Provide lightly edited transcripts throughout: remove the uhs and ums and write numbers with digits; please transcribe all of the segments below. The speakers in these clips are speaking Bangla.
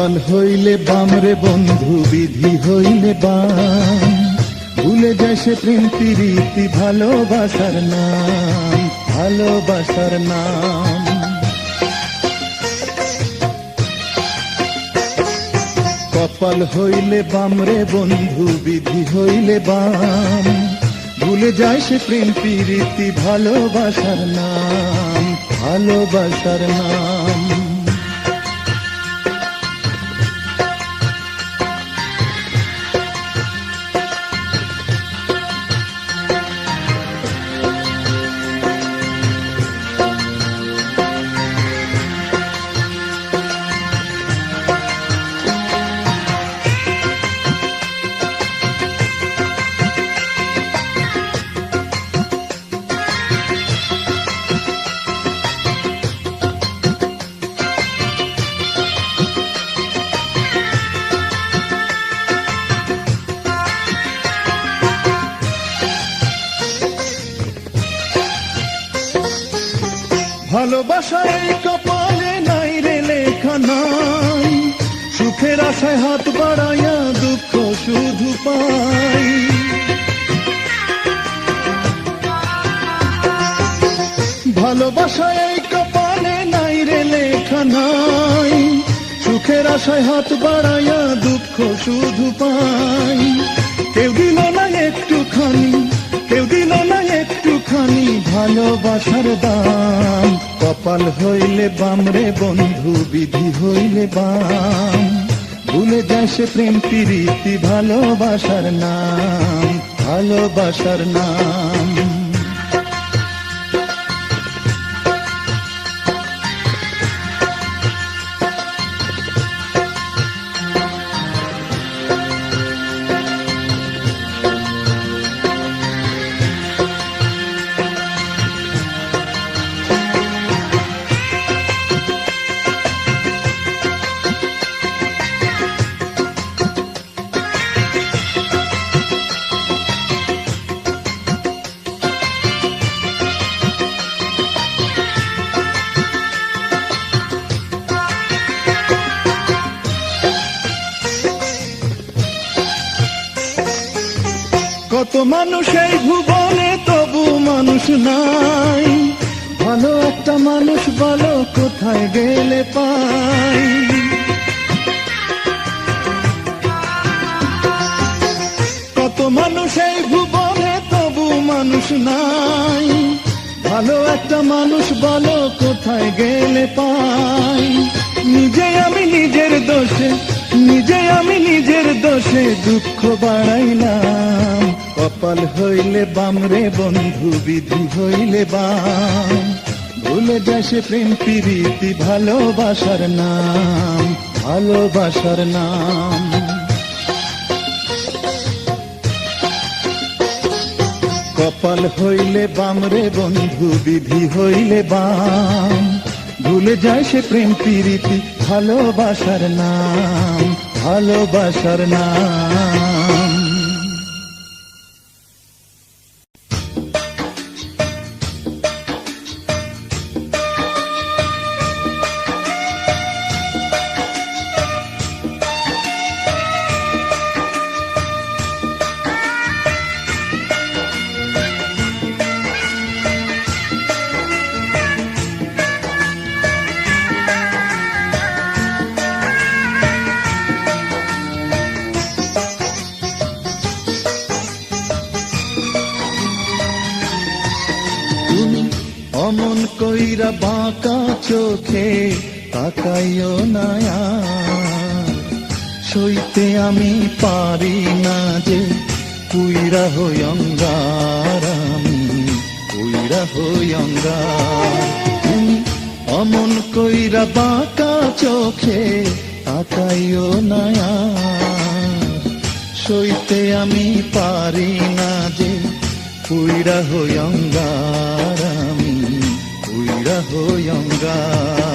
কপাল হইলে বাম রে বন্ধু, বিধি হইলে বাম। ভুলে যায় সে প্রেম প্রীতি, ভালোবাসার নাম, ভালোবাসার নাম। কপাল হইলে বাম রে বন্ধু, বিধি হইলে বাম। ভুলে যায় সে প্রেম প্রীতি, ভালোবাসার নাম, ভালোবাসার নাম। ভালোবাসা এই কপালে নাই রে লেখা নাই, সুখের আশায় হাত বাড়াইয়া দুঃখ শুধু পাই। ভালোবাসা এই কপালে নাই রে লেখা নাই, সুখের আশায় হাত বাড়াইয়া দুঃখ শুধু পাই। কেউ দিল না একটুখানি, কেউ দিল না একটুখানি ভালোবাসার দাম। কপাল হইলে বাম রে বন্ধু, বিধি হইলে বাম। ভুলে যায় সে প্রেম প্রীতি, ভালোবাসার নাম, ভালোবাসার নাম। কত মানুষ এই ভুবনে, তবু মানুষ নাই। ভালো একটা মানুষ বলো কোথায় গেলে পাই। কত মানুষ এই ভুবনে, তবু মানুষ নাই। ভালো একটা মানুষ বলো কোথায় গেলে পাই। নিজে আমি নিজের দোষে, নিজে আমি নিজের দোষে দুঃখ বাড়াইলাম। কপাল হইলে বাম রে বন্ধু, বিধি হইলে বাম। ভুলে যায় সে প্রেম প্রীতি, ভালোবাসার নাম, ভালোবাসার নাম। কপাল হইলে বাম রে বন্ধু, বিধি হইলে বাম। ভুলে যায় সে প্রেম প্রীতি, ভালোবাসার নাম, ভালোবাসার নাম। অমন কইরা বাঁকা চোখে তাকাইও না, সইতে আমি পারি না যে পুইরা হই অঙ্গার, আমি পুইরা হই অঙ্গার। তুমি অমন কইরা বাঁকা চোখে তাকাইও না, সইতে আমি পারি না যে পুইরা হই অঙ্গার, আমি পুইরা হই অঙ্গার।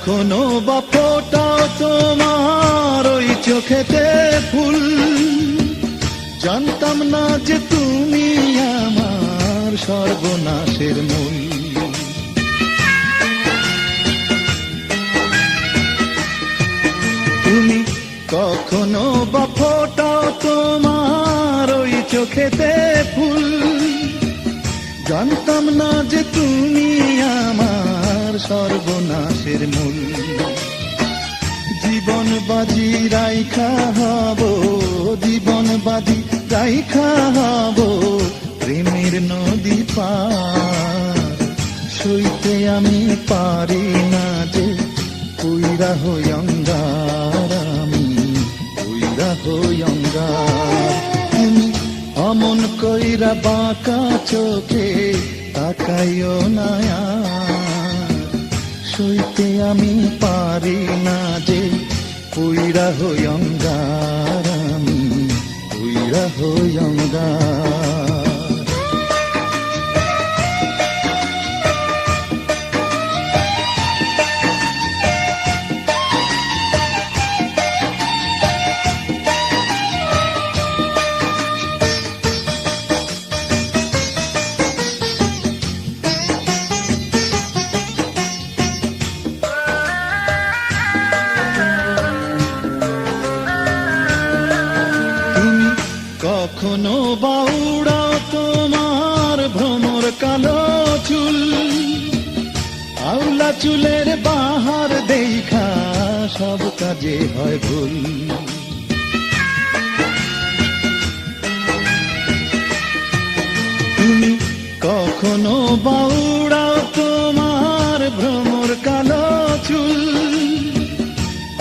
কখনো বা ফোটাও তোমার ওই চোখেতে ফুল, জানতাম না যে তুমি আমার সর্বনাশের মূল। তুমি কখনো বা ফোটাও তোমার ওই চোখেতে ফুল, জানতাম না যে তুমি আমার সর্বনাশের মূল। জীবন বাজি রাইখা হব, জীবন বাজি রাইখা হব প্রেমের নদী পার, সইতে আমি পারি না যে পুইরা হই অঙ্গার, আমি পুইরা হই অঙ্গার। তুমি অমন কইরা বাঁকা চোখে তাকাইও না আর, সইতে আমি পারি না যে পুইরা হই অঙ্গার, আমি পুইরা হই অঙ্গার। কখনো বাউড়াও তোমার ভ্রমর কালো চুল, আউলা চুলের বাহার দেখা সব কাজে হয় ভুল। তুমি কখনো বাউড়াও তোমার ভ্রমর কালো চুল,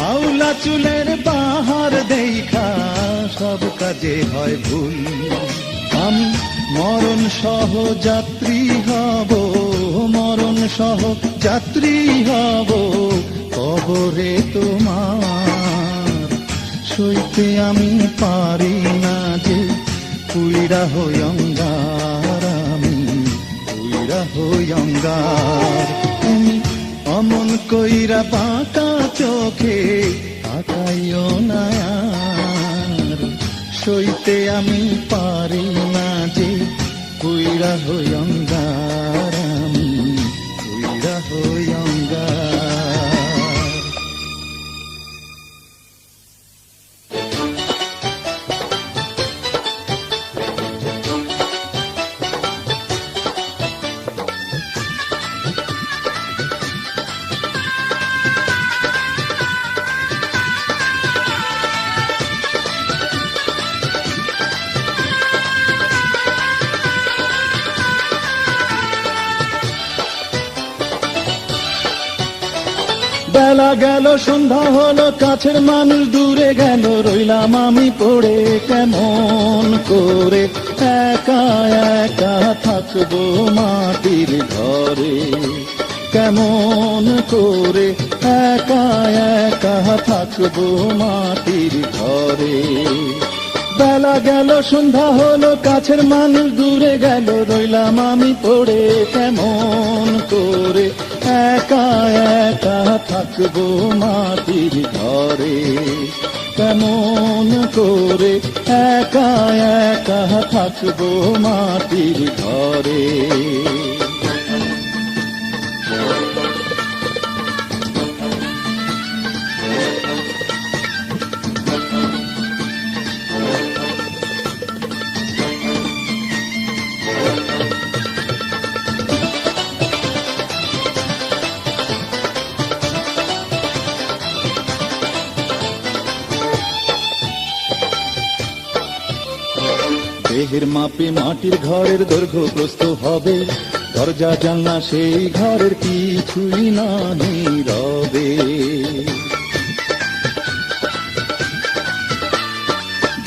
আউলা চুলের বাহার দেখা সব কাজে হয় ভুল। আমি মরণ সহ যাত্রী হব, মরণ সহ যাত্রী হব কবরে তোমার, সইতে আমি পারি না যে পুইরা হই অঙ্গার, আমি পুইরা হই অঙ্গার। তুমি অমন কইরা বাঁকা চোখে তাকাইও না আর, সইতে আমি পারি না যে পুইরা হই অঙ্গার, আমি পুইরা হই অঙ্গার। বেলা গেল সন্ধ্যা হলো, কাছের মানুষ দূরে গেল, রইলাম আমি পড়ে কেমন করে, একা একা থাকবো মাটির ঘরে, কেমন করে একা একা থাকবো মাটির ঘরে। বেলা গেল সন্ধ্যা হলো, কাছের মানুষ দূরে গেল, রইলাম আমি পড়ে কেমন করে, একা একা থাকবো মাটির ঘরে, কেমন করে একা একা থাকবো মাটির ঘরে। দেহের মাপে মাটির ঘরের দৈর্ঘ্য প্রস্থ হবে, দরজা জানলা সেই ঘরের কিছুই নাহি রবে।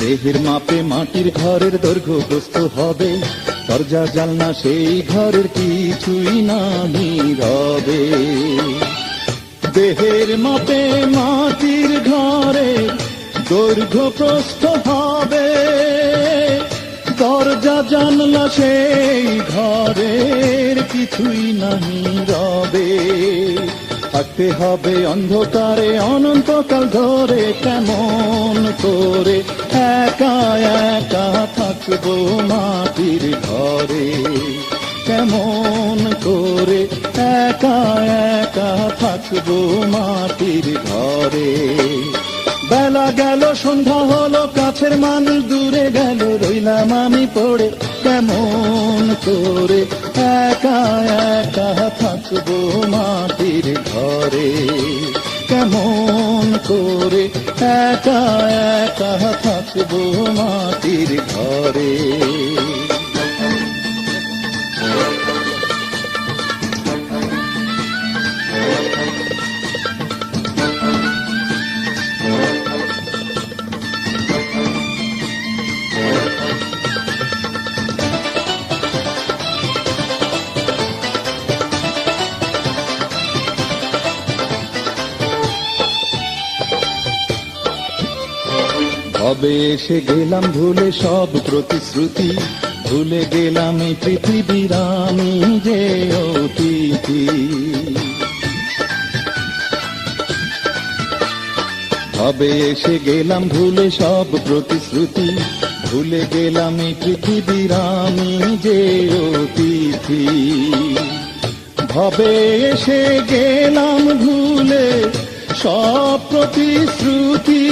দেহের মাপে মাটির ঘরের দৈর্ঘ্য প্রস্থ হবে, দরজা জানলা সেই ঘরের কিছুই নাহি রবে। দেহের মাপে মাটির ঘরে দৈর্ঘ্য প্রস্থ হবে, দরজা জানলা সেই ঘরের কিছুই নাহি রবে। থাকতে হবে অন্ধকারে অনন্তকাল ধরে, কেমন করে একা একা থাকবো মাটির ঘরে, কেমন করে একা একা থাকবো মাটির ঘরে। বেলা গেল সন্ধ্যা হলো, কাছের মানুষ দূরে গেল, রইলাম আমি পড়ে, কেমন করে একা একা থাকবো মাটির ঘরে, কেমন করে একা একা থাকবো মাটির ঘরে। কবে এসে গেলাম ভুলে সব প্রতিশ্রুতি, ভুলে গেলাম এই পৃথিবীর আমি যে অতিথি। কবে এসে গেলাম ভুলে সব প্রতিশ্রুতি, ভুলে গেলাম এই পৃথিবীর আমি যে অতিথি। ভবে এসে গেলাম ভুলে সব প্রতিশ্রুতি,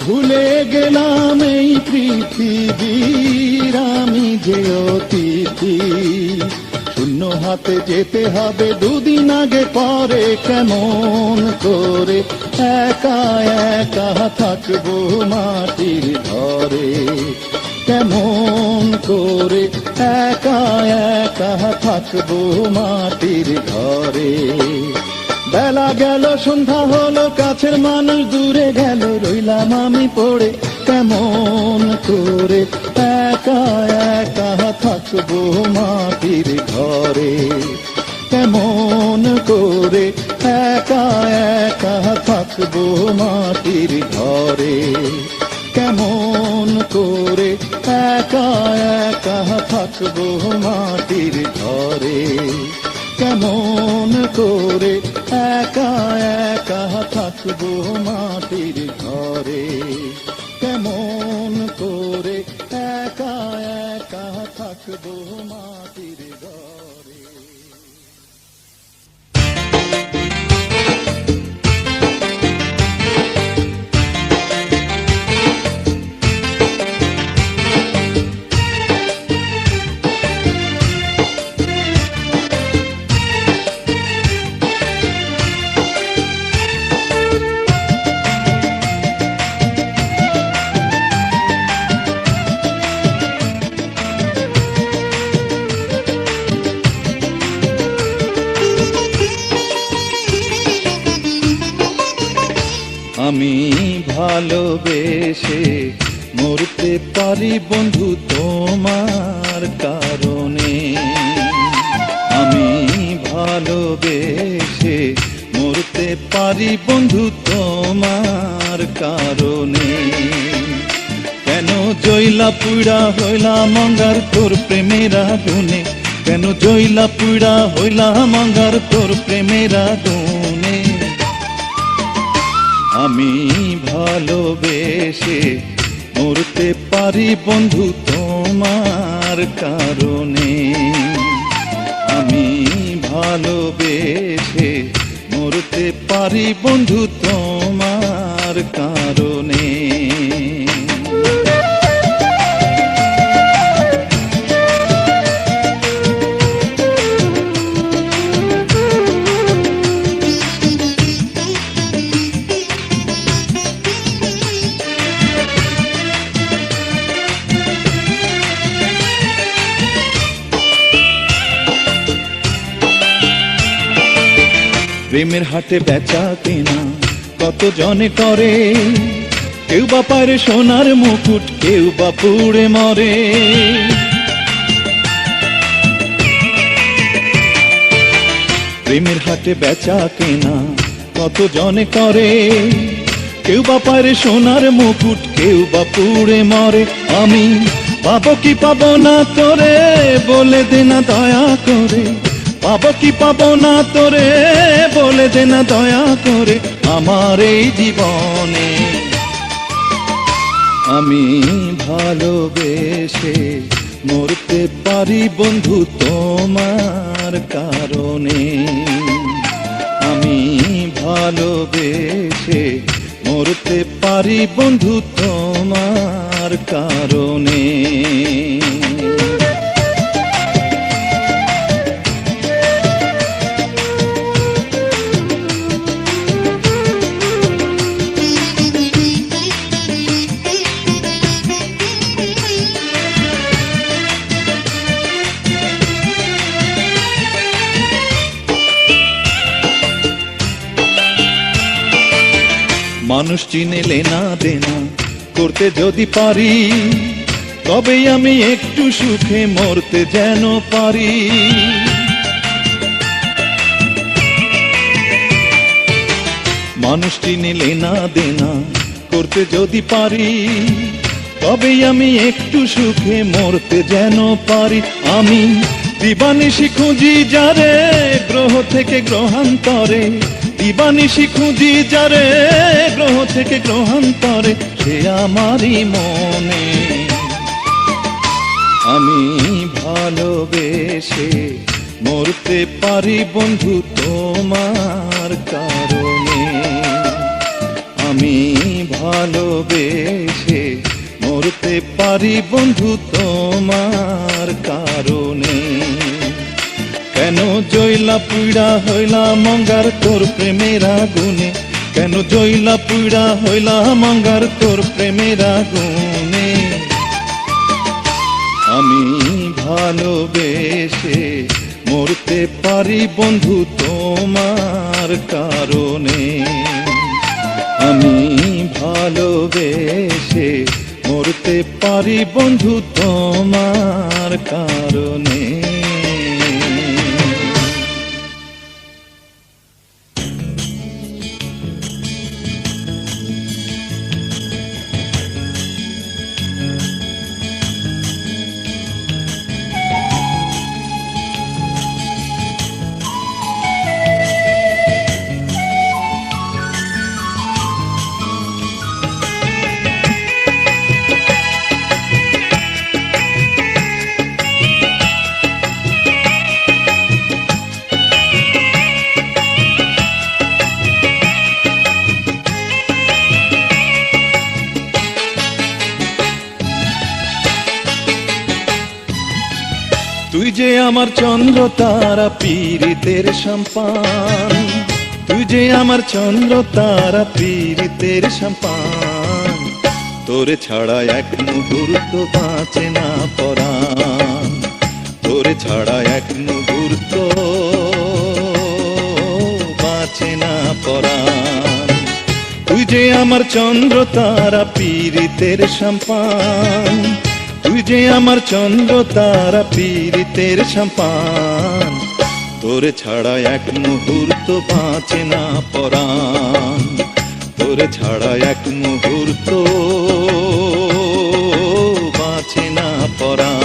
ভুলে গেলাম এই পৃথিবীর আমি যে অতিথি। শূন্য হাতে যেতে হবে দুদিন আগে পরে, কেমন করে একা একা থাকবো মাটির ঘরে, কেমন করে একা একা থাকবো মাটির ঘরে। বেলা গেল সন্ধ্যা হলো, কাছের মানুষ দূরে গেল, রইলাম আমি পড়ে, কেমন করে একা একা থাকবো মাটির ঘরে, কেমন করে একা একা থাকবো মাটির ঘরে, কেমন করে একা একা থাকবো মাটির ঘরে, কেমন করে একা একা থাকবো মাটির ঘরে, কেমন করে একা একা থাকবো মাটির ঘরে। আমি ভালোবেসে মরতে পারি বন্ধু তোমার কারণে, আমি ভালোবেসে মরতে পারি বন্ধু তোমার কারণে। কেন জইলা পুইড়া হইলাম অঙ্গার তোর প্রেমের আগুনে, কেন জইলা পুইড়া হইলাম অঙ্গার তোর প্রেমের আগুনে। আমি ভালোবেসে মরতে পারি বন্ধু তোমার কারণে, আমি ভালোবেসে মরতে পারি বন্ধু তোমার কারণে। প্রেমের হাটে বেচা কেনা কত জনে করে, কেউ বা পারে সোনার মুকুট, কেউ বা পুড়ে মরে। প্রেমের হাটে বেচা কেনা কত জনে করে, কেউ বা পারে সোনার মুকুট, কেউ বা পুড়ে মরে। আমি পাবো কি পাবো না তোরে বলে দে না দয়া করে, পাবো কি পাবো না তোরে বলে দে না দয়া করে আমার এই জীবনে। আমি ভালোবেসে মরতে পারি বন্ধু তোমার কারণে। আমি ভালোবেসে মরতে পারি বন্ধু তোমার কারণে। মানুষ চিনে লেনা দেনা করতে যদি পারি তবে আমি একটু সুখে মরতে যেন পারি। মানুষ চিনে লেনা দেনা করতে যদি পারি তবে আমি একটু সুখে মরতে যেন পারি। আমি দিবানিশি খুঁজি যারে গ্রহ থেকে গ্রহান্তরে, দিবানিশি খুঁজি যারে গ্রহ থেকে গ্রহান্তরে, সে আমারই মনে। আমি ভালোবেসে মরতে পারি বন্ধু তোমার কারণে। আমি ভালোবেসে মরতে পারি বন্ধু তোমার কারণে। কেন জইলা পুইড়া হইলা মঙ্গার তোর প্রেমের আগুনে, কেন জইলা পুইড়া হইলা মঙ্গার তোর প্রেমের আগুনে। আমি ভালোবেসে মরতে পারি বন্ধু তোমার কারণে। আমি ভালোবেসে মরতে পারি বন্ধু তোমার কারণে। তুই যে আমার চন্দ্র তারা পীড়িতের সম্পান, তুই যে আমার চন্দ্র তারা পীড়িতের সম্পান। তোরে ছাড়া এক মুহূর্ত বাঁচে না পরাণ, তোরে ছাড়া এক মুহূর্ত বাঁচে না পরাণ। তুই যে আমার চন্দ্র তারা পীড়িতের সম্পান, তুই যে আমার চন্দ্র তারা পীড়িতের সম্পান। তোরে ছাড়া এক মুহূর্ত বাঁচে না পরাণ, তোরে ছাড়া এক মুহূর্ত বাঁচে না পরাণ।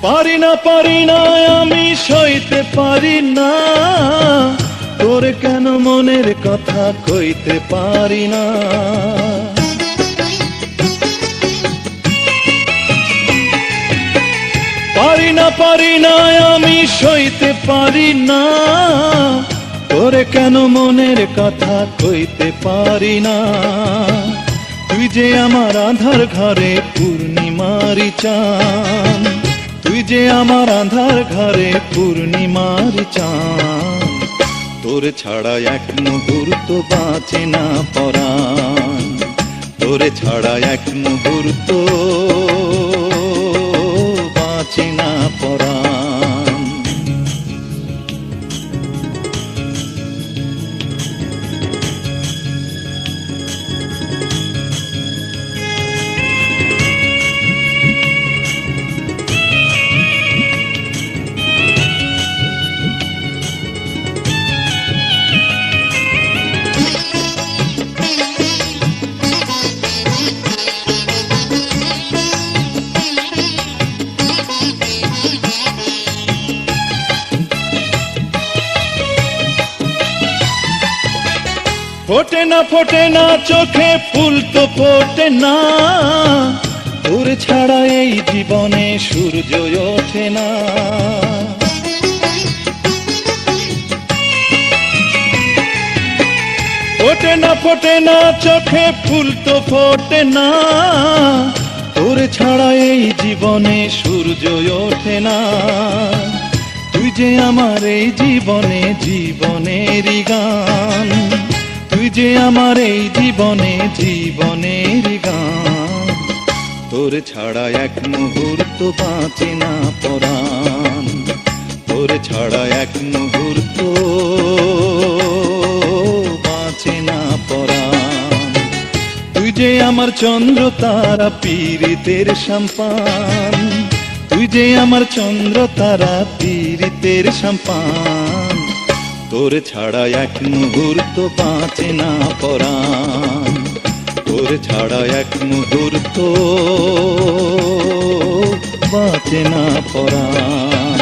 পারি না পারি না আমি সইতে পারি না, তোর কেন মনের কথা কইতে পারি না। পারি না পারি না আমি সইতে পারি না, তোর কেন মনের কথা কইতে পারি না। তুই যে আমার আধার ঘরে পূর্ণিমারি চান, তুই যে আমার আধার ঘরে পূর্ণিমার চাঁদ। তোর ছাড়া এক মুহূর্ত বাঁচে না পরাণ, তোর ছাড়া এক মুহূর্ত ফোটে না চোখে ফুল তো ফোটে না, তোর ছাড়া এই জীবনে সূর্য ওঠে না। ফোটে না চোখে ফুল তো ফোটে না, তোর ছাড়া এই জীবনে সূর্য ওঠে না। তুই যে আমার এই জীবনে জীবনেরই গান, তুই যে আমার এই জীবনে জীবনেরই গান। তোর ছাড়া এক মুহূর্ত বাঁচে না পরাণ, তোর ছাড়া এক মুহূর্ত বাঁচে না পরাণ। তুই যে আমার চন্দ্র তারা পীড়িতের সম্পান, তুই যে আমার চন্দ্র তারা পীড়িতের সম্পান। তোর ছাড়া এক মুহূর্ত বাঁচে না পরাণ, তোর ছাড়া এক মুহূর্ত বাঁচে না পরাণ।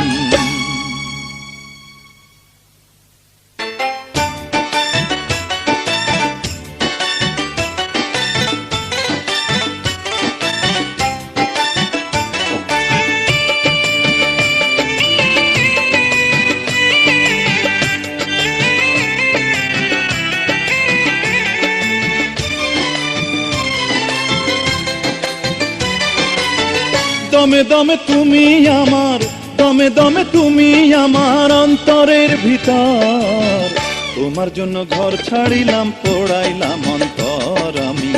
দমে দমে তুমি আমার, দমে দমে তুমি আমার অন্তরের ভিতর। তোমার জন্য ঘর ছাড়িলাম পোড়াইলাম অন্তর আমি,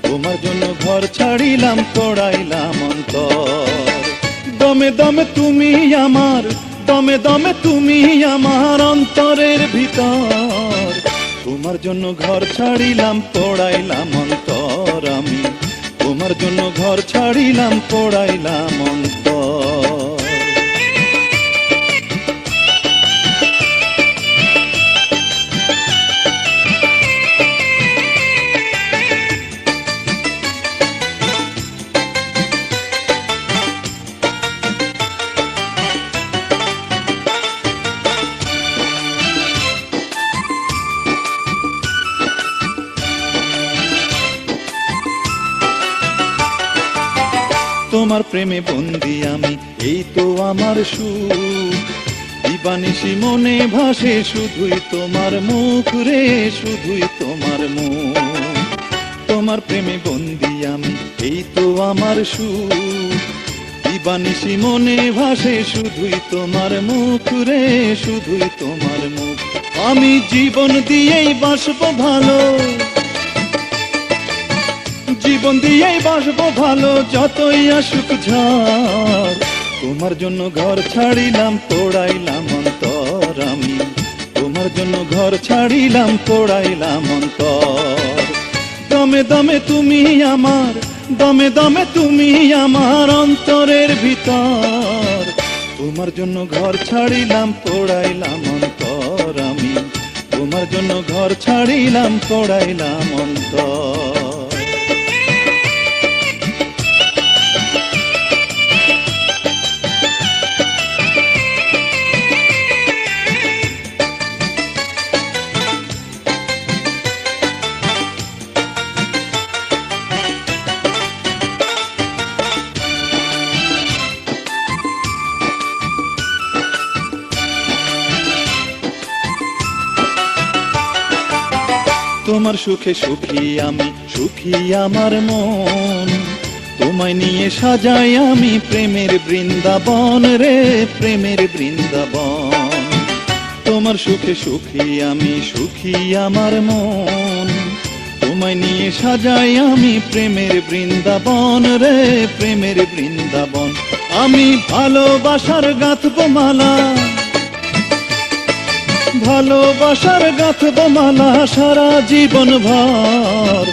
তোমার জন্য ঘর ছাড়িলাম পোড়াইলাম অন্তর। দমে দমে তুমি আমার, দমে দমে তুমি আমার অন্তরের ভিতর। তোমার জন্য ঘর ছাড়িলাম পোড়াইলাম অন্তর আমি, তোমার জন্য ঘর ছাড়িলাম পোড়াইলাম অন্তর। তোমার প্রেমে বন্দি আমি, এই তো আমার সুখ। দিবানিশি মনে ভাসে শুধুই তোমার মুখ রে, শুধুই তোমার মুখ। তোমার প্রেমে বন্দি আমি, এই তো আমার সুখ। দিবানিশি মনে ভাসে শুধুই তোমার মুখ রে, শুধুই তোমার মুখ। আমি জীবন দিয়েই বাসবো ভালো, জীবন দিয়েই বাসবো ভালো, যতই আসুক ঝড়। তোমার জন্য ঘর ছাড়িলাম পোড়াইলাম অন্তর আমি, তোমার জন্য ঘর ছাড়িলাম পোড়াইলাম অন্তর। দমে দমে তুমি আমার, দমে দমে তুমি আমার অন্তরের ভিতর। তোমার জন্য ঘর ছাড়িলাম পোড়াইলাম অন্তর আমি, তোমার জন্য ঘর ছাড়িলাম পোড়াইলাম অন্তর। তোমার সুখে সুখী আমি, সুখী আমার মন। তোমায় নিয়ে সাজাই আমি প্রেমের বৃন্দাবন রে, প্রেমের বৃন্দাবন। তোমার সুখে সুখী আমি, সুখী আমার মন। তোমায় নিয়ে সাজাই আমি প্রেমের বৃন্দাবন রে, প্রেমের বৃন্দাবন। আমি ভালোবাসার গাঁথব মালা, ভালোবাসার গাঁথব মালা সারা জীবন ভর।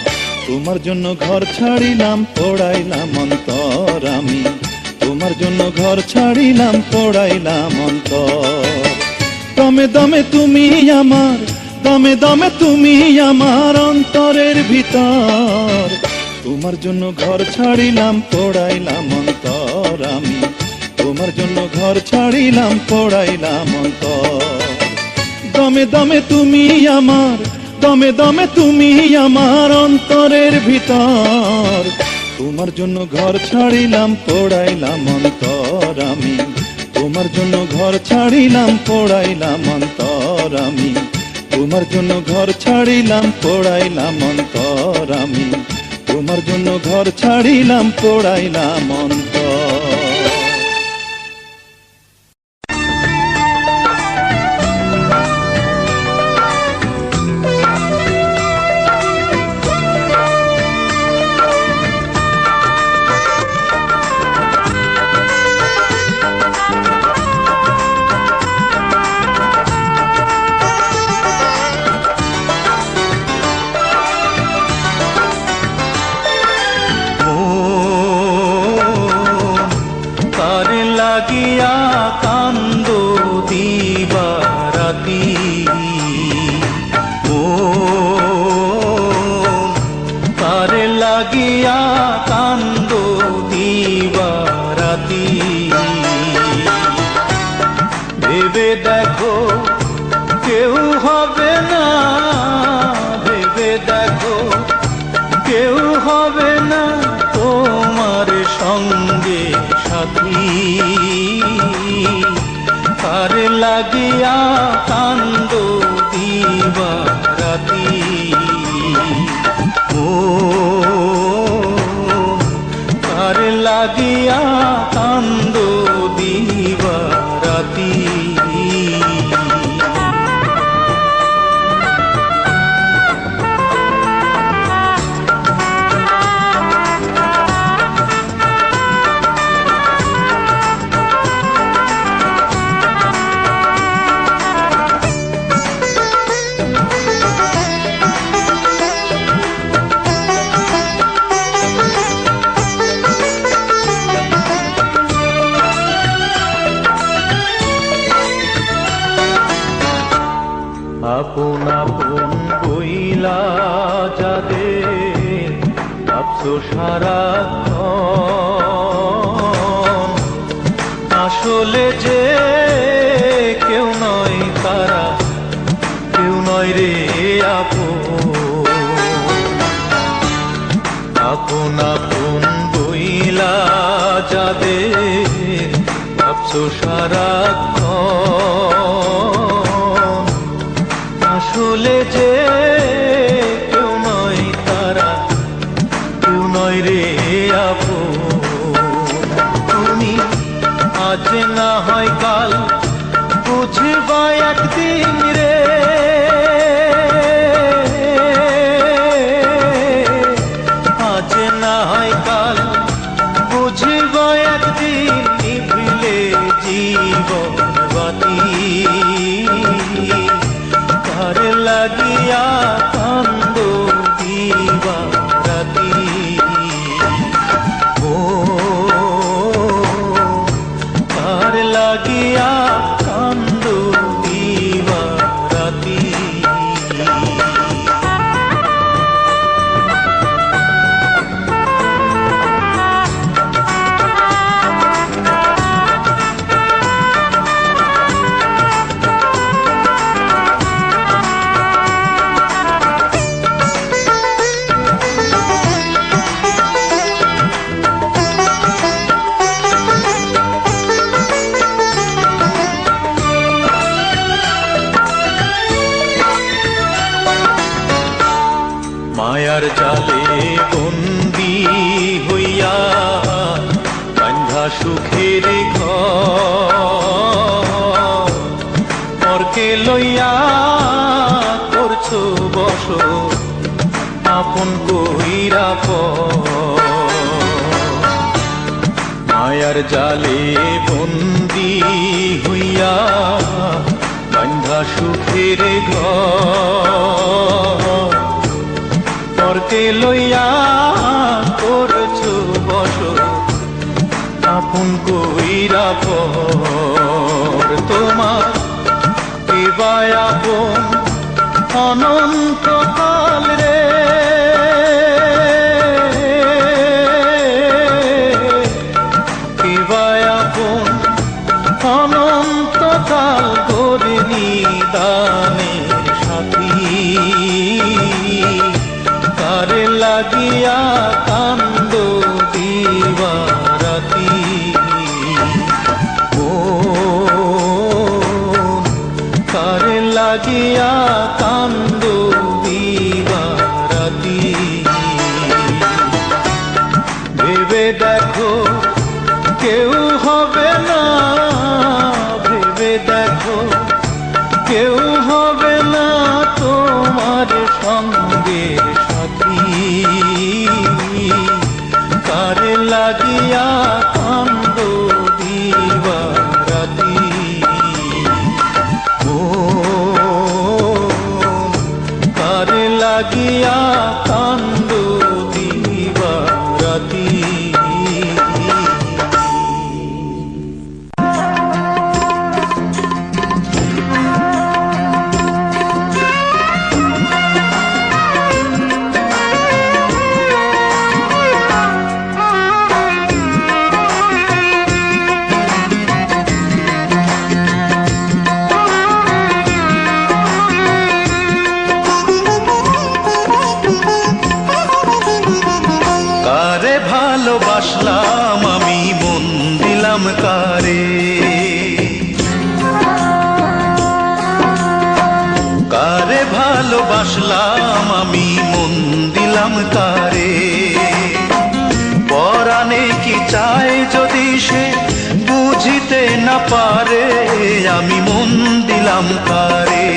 তোমার জন্য ঘর ছাড়িলাম পোড়াইলাম অন্তর আমি, তোমার জন্য ঘর ছাড়িলাম পোড়াইলাম অন্তর। দমে দমে তুমি আমার, দমে দমে তুমি আমার অন্তরের ভিতর। তোমার জন্য ঘর ছাড়িলাম পোড়াইলাম অন্তর আমি, তোমার জন্য ঘর ছাড়িলাম পোড়াইলাম অন্তর। দমে দমে তুমি আমার, দমে দমে তুমি আমার অন্তরের ভিতর, তোমার জন্য ঘর ছাড়িলাম পোড়াইলাম অন্তর আমি, তোমার জন্য ঘর ছাড়িলাম পোড়াইলাম অন্তর আমি, তোমার জন্য ঘর ছাড়িলাম পোড়াইলাম অন্তর আমি, তোমার জন্য ঘর ছাড়িলাম পোড়াইলাম অন্তর। লাগিয়া কান্দ দিবারাতি, ও তারে লাগিয়া কান্দ দিবারাতি, ভেবে দেখো কেউ হবে না, ভেবে দেখো কেউ হবে না তোমার সঙ্গে সাথী, তার লাগিয়া কান্দ দিবারাতি, ও তার লাগিয়া কান্দ দিবারাতি। আপন আপন বইলা যাদের আফসোস সারাক্ষণ, আসলে যে কেউ নয় তারা, কেউ নয় রে আপন, আপন আপন বইলা যাদের আফসোস সারাক্ষণ, আসলে যে কেউ নয় তারা, কেউ নয় রে আপন। তুমি আজ না হয় কাল বুঝবা একদিন রে, আজ না হয় কাল বুঝবা একদিন, নিভিলে জীবন বাতি, তার লাগিয়া কান্দ দিবারাতি, ও তার লাগিয়া কান্দ দিবারাতি। মায়ার জালে বন্দি হইয়া বাঁধা সুখের ঘর, পরকে লইয়া করছো বসত আপন কইরা পর, মায়ার জালে বন্দি হইয়া বাঁধা সুখের ঘর, পরকে লইয়া করছো বসত আপন কইরা পর, তোমার কেবাই আপন অনন্তকাল রে, কেবাই আপন অনন্তকাল গরি নিদানের সাথী, কারে লাগিয়া কান্দ দিবারাতি কারে লাগিয়া কান্দ দিবারাতি ভেবে দেখো কেউ হবে না, ভেবে দেখো কেউ হবে না তোমার সঙ্গে সাথী। কারে লাগিয়া কান্দ দিবারাতি কারে লাগিয়া কান্দ দিবারাতি। কারে ভালোবাসলাম আমি মন দিলাম কারে, কারে ভালোবাসলাম আমি মন দিলাম কারে। পরাণে কি চায় যদি সে বুঝিতে না পারে আমি মন দিলাম কারে।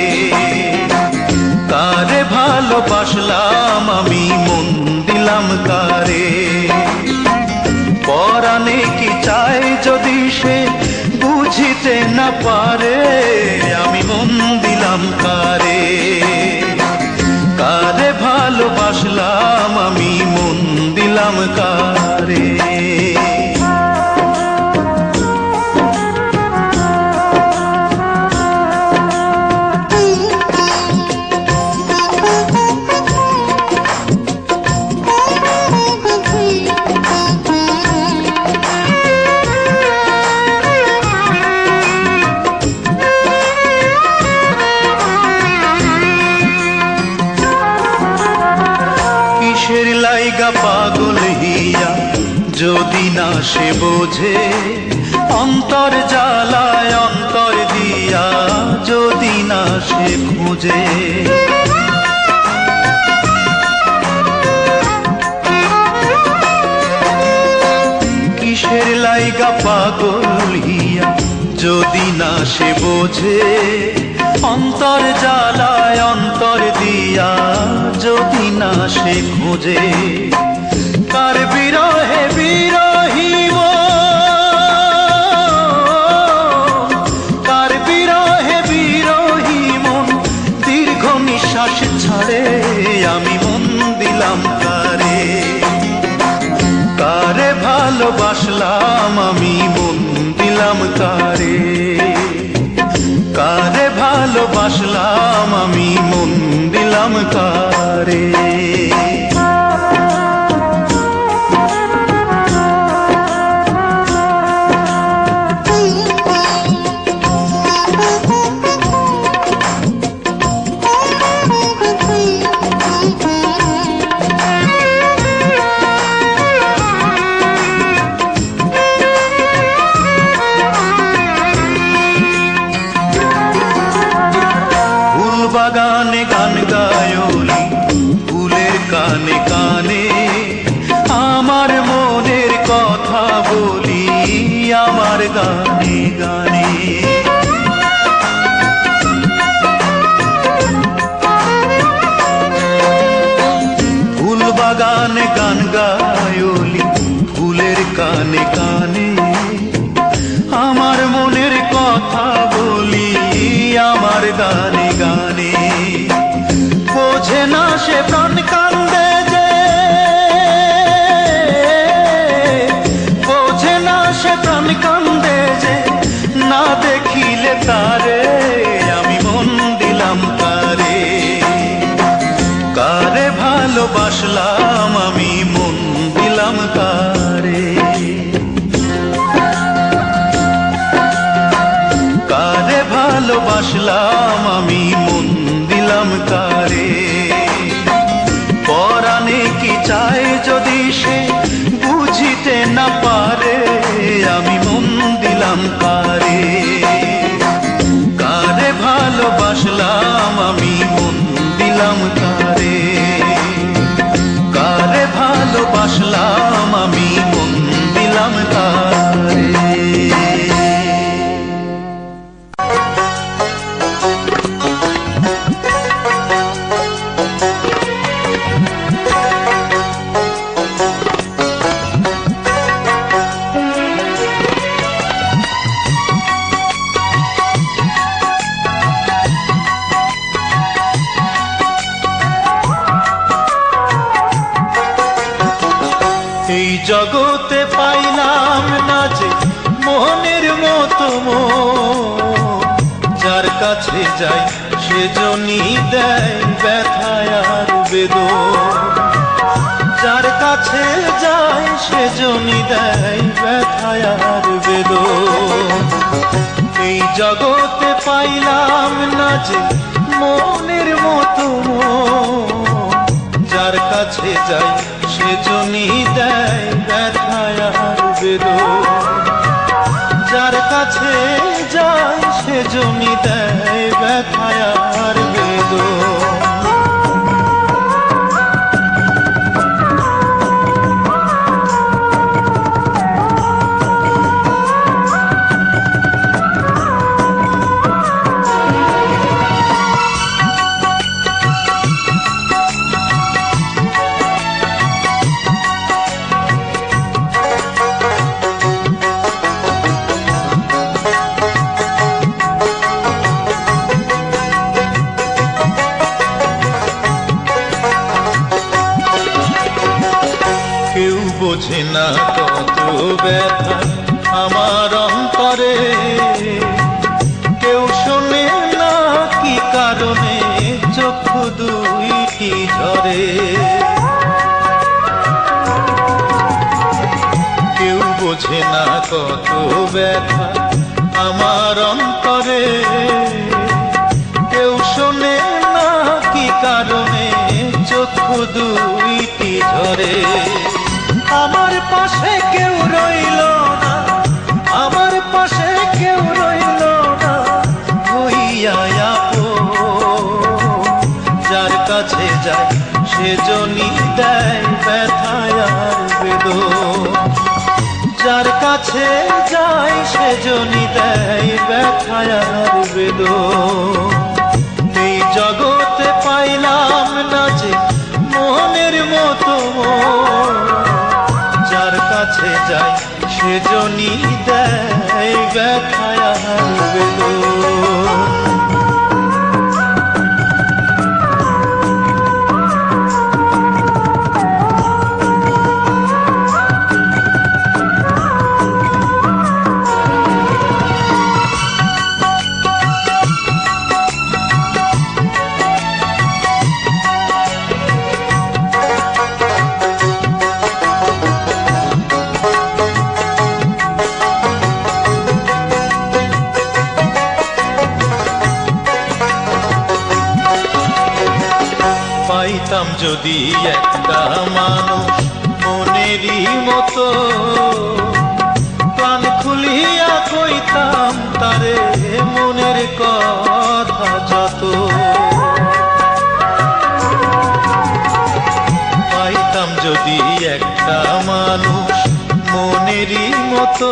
কারে ভালোবাসলাম আমি মন দিলাম কারে। পরাণে কি চায় যদি সে বুঝিতে না পারে আমি মন দিলাম কারে। কারে ভালোবাসলাম আমি মন দিলাম কারে। কিসের লাইগা পাগল হিয়া যদি না সে বোঝে, অন্তর জ্বালায় অন্তর দিয়া যদি না সে খুঁজে। কিসের লাইগা পাগল হিয়া যদি না সে বোঝে, অন্তর জ্বালায় অন্তর দিয়া যদি না সে খুঁজে। কার বিরহে বিরহী কার বিরহে বিরহী মন দীর্ঘ নিঃশ্বাস ছাড়ে আমি মন দিলাম কারে। কারে ভালোবাসলাম আমি মন দিলাম কারে। কারে ভালোবাসলাম আমি মন দিলাম কারে। বাগানে গান গায়লি ফুলের কানে কানে, আমার মনের কথা বলি আমার গানে গানে। ফুল বাগানে গান গায়লি ফুলের কানে কানে, আমার মনের কথা বলি আমার গানে গানে। বোঝে না সে প্রাণ কান্দে যে, বোঝে না সে প্রাণ কান্দে যে, না দেখিলে তারে আমি মন দিলাম কারে। কারে ভালোবাসলাম আমি মন দিলাম কারে। কারে ভালোবাসলাম আমি মন দিলাম কারে। পরাণে কারে, কারে ভালোবাসলাম আমি মন দিলাম কারে, কারে ভালোবাসলাম আমি মন দিলাম কারে। এই জগতে পাইলাম না যে মনের মতো মন, যার কাছে যাই সেজনই দেয় ব্যথায় আর বেদন, যার কাছে যাই সেজনই দেয় ব্যথায় আর বেদন। এই জগতে পাইলাম না যে মনের মতো মন, যার কাছে যাই সেজনই দেয় ব্যথায় আর বেদন, যার কাছে যাই সেজনই দেয় ব্যথায় আর বেদন। কেউ বোঝে না কত ব্যথা আমার অন্তরে, কেউ শোনে না কি কারণে চক্ষু দুইটি ঝরে, কেউ বোঝে না কত ব্যথা আমার অন্তরে, কেউ শোনে না কি কারণে চক্ষু দুইটি ঝরে। আমার পাশে কেউ রইল না, আমার পাশে কেউ রইল না হইয়া আপন, যার কাছে যাই সেজনই দেয় ব্যথায় আর বেদন, যার কাছে যাই সেজনই দেয় ব্যথায় আর বেদন। এই জগতে পাইলাম না যে মনের মতো মন, যার কাছে যাই সেজনই দেয় ব্যথায় আর বেদন। পাইতাম যদি একটা মানুষ মনেরই মতো, প্রাণ খুলিয়া কইতাম তারে মনের কথা যত। পাইতাম যদি একটা মানুষ মনেরই মতো,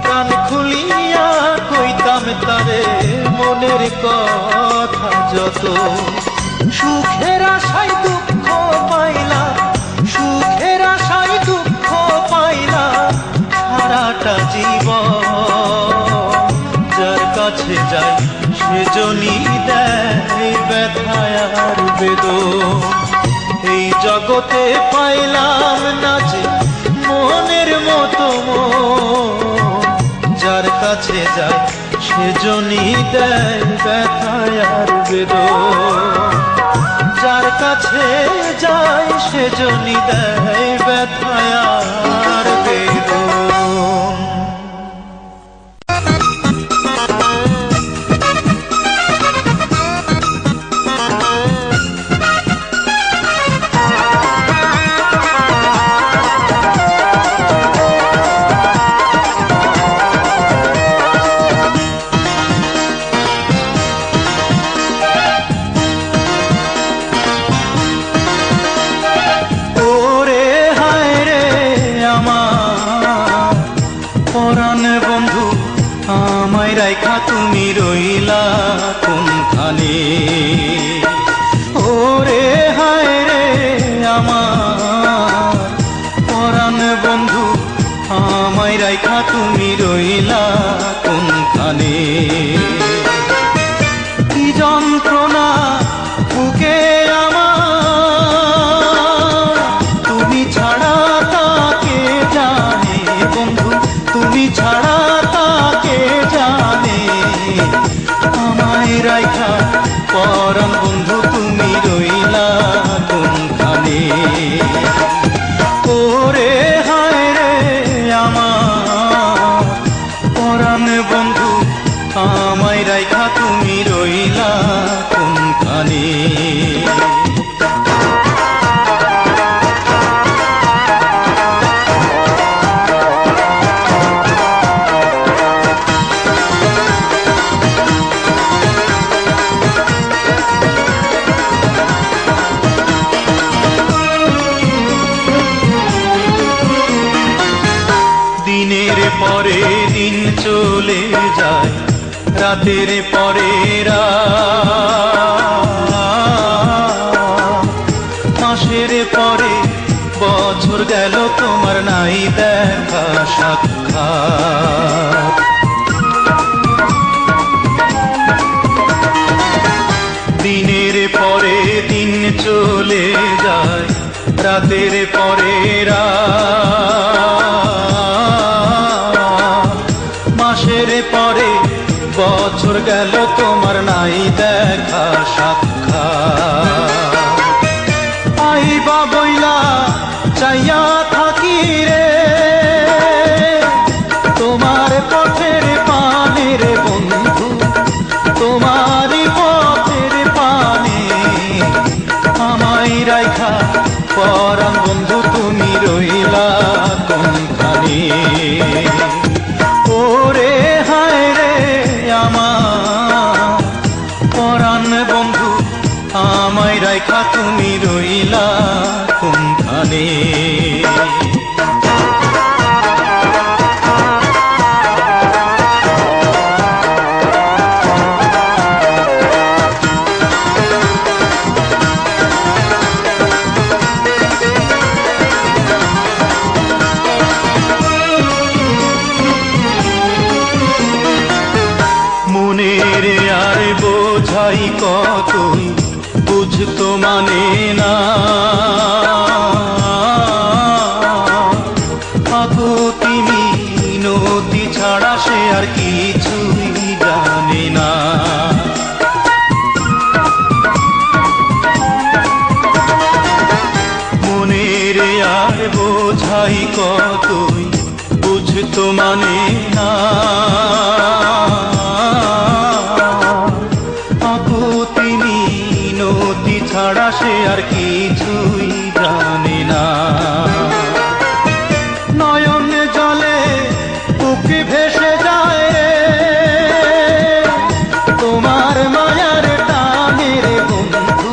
প্রাণ খুলিয়া কইতাম তারে মনের কথা যত। সুখের আশায় দুঃখ পাইলাম, সুখের আশায় দুঃখ পাইলাম সারাটা জীবন, যার কাছে যাই সেজনই দেয় ব্যথায় আর বেদন। এই জগতে পাইলাম না যে মনের মতো মন, যার কাছে যাই সেজনই দেয় ব্যথায় আর বেদন, যার কাছে যাই সেজনই দেয় ব্যথায় আর বেদন। যায় রাতের পরে রাত, মাসের পরে বছর গেল তোমার নাই দেখা সাক্ষাৎ। দিনের পরে দিন চলে যায় রাতের পরে রাত, মাসের পরে বছর গেল তোমার নাই দেখা সাক্ষাৎ। আইবা বইলা চাইয়া থাকি রে তোমার পথের পানে রে বন্ধু, তোমারই পথের পানে আমায় রাইখা পরাণ বন্ধু তুমি রইলা কোনখানে। ওরে হায় রে আমার পরাণ বন্ধু আমায় রাইখা তুমি রইলা কোনখানে। মনের আর বোঝাই কতই বুঝতো মানে না, আকুতি মিনতি ছাড়া সে আর কিছুই জানে না। মনের আর বোঝাই কতই বুঝতো মানে না, আকুতি মিনতি ছাড়া সে আর কিছুই জানে না। নয়ন জলে বুকে ভেসে যায় তোমার মায়ার টানে রে বন্ধু,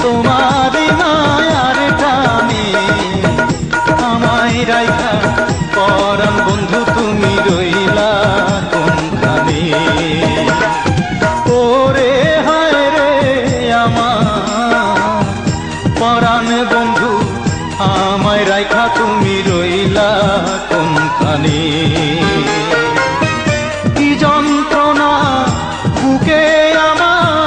তোমার মায়ার টানে আমায় রাইখা পরাণ বন্ধু তুমি রইলা কোনখানে। ওরে হায় রে আমার পরাণ বন্ধু আমায় রাইখা তুমি রইলা কোনখানে। কি যন্ত্রণা বুকে আমার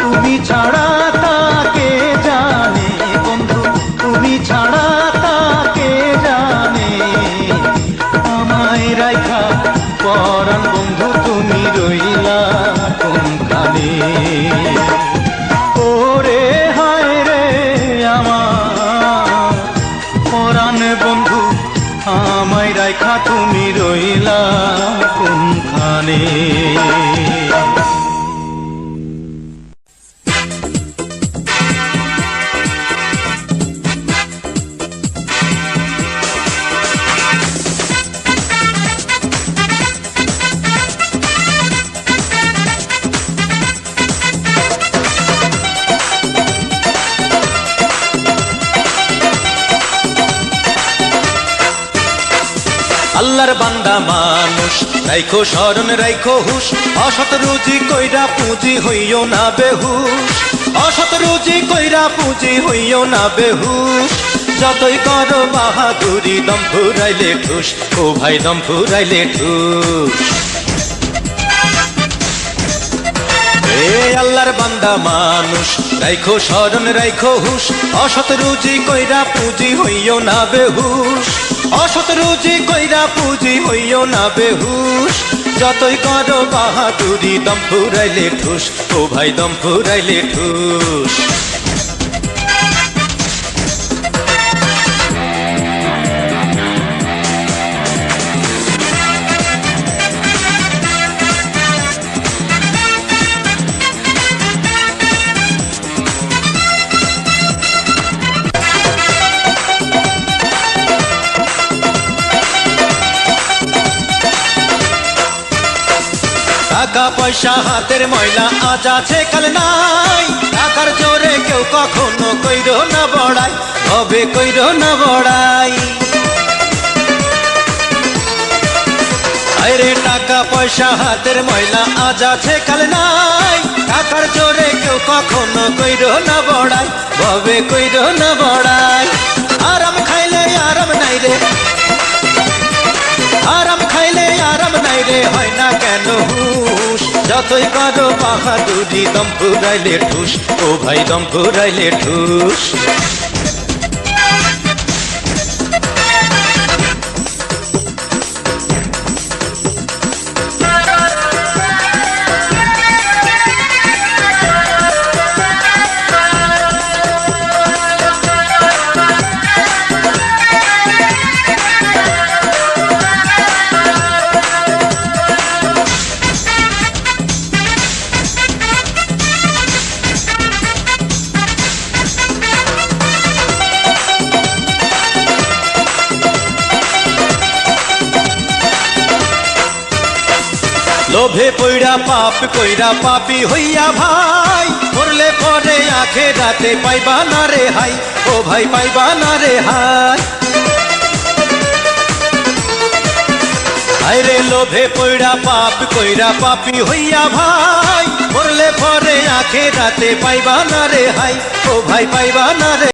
তুমি ছাড়া তাকে জানে বন্ধু, তুমি ছাড়া তাকে জানে আমায় রাইখা পরাণ বন্ধু তুমি রইলা কোনখানে। ওরে হায় রে আমার পরাণ বন্ধু আমায় রাইখা তুমি রইলা কোনখানে। আল্লাহর বান্দা মানুষ রাইখো স্মরণ রাইখো হুশ, অসৎ রুজি কইরা পুঁজি হইও না বেহুশ, অসৎ রুজি কইরা পুঁজি হইও না বেহুশ। যতই করো বাহাদুরি দম ফুরাইলে ঠুস, ও ভাই দম ফুরাইলে ঠুস। এ আল্লাহর বান্দা মানুষ রাইখো স্মরণ রাইখো হুশ, অসৎ রুজি কইরা পুঁজি হইও না বেহুশ, অসৎ রুজি কইরা পুঁজি হইও না বেহুশ। যতই করো বাহাদুরি দম ফুরাইলে ঠুস, ও ভাই দম ফুরাইলে ঠুস। টাকা পয়সা হাতের ময়লা আজ আছে কাল নাই, টাকার জোরে কেউ কখনো কইরো না বড়াই, হবে কইরো না বড়াই। আরে টাকা পয়সা হাতের ময়লা আজ আছে কাল নাই, টাকার জোরে কেউ কখনো কইরো না বড়াই, ভবে কইরো না বড়াই। আরাম খাইলে আরাম নাই রে, আরাম খাইলে আরাম নাই রে, হয় না কেন হুশ। যতই করো বাহাদুরি দম ফুরাইলে ঠুস, ও ভাই দম ফুরাইলে ঠুস। লোভে পইড়া পাপ কইরা পাপি হইয়া ভাই, মরলে পরে আখেরাতে পাইবা না রে হাই, ও ভাই পাইবা না রে হাই। আইরে লোভে পইড়া পাপ কইরা পাপি হইয়া ভাই, মরলে পরে আখেরাতে পাইবা না রে হাই, ও ভাই পাইবা না রে।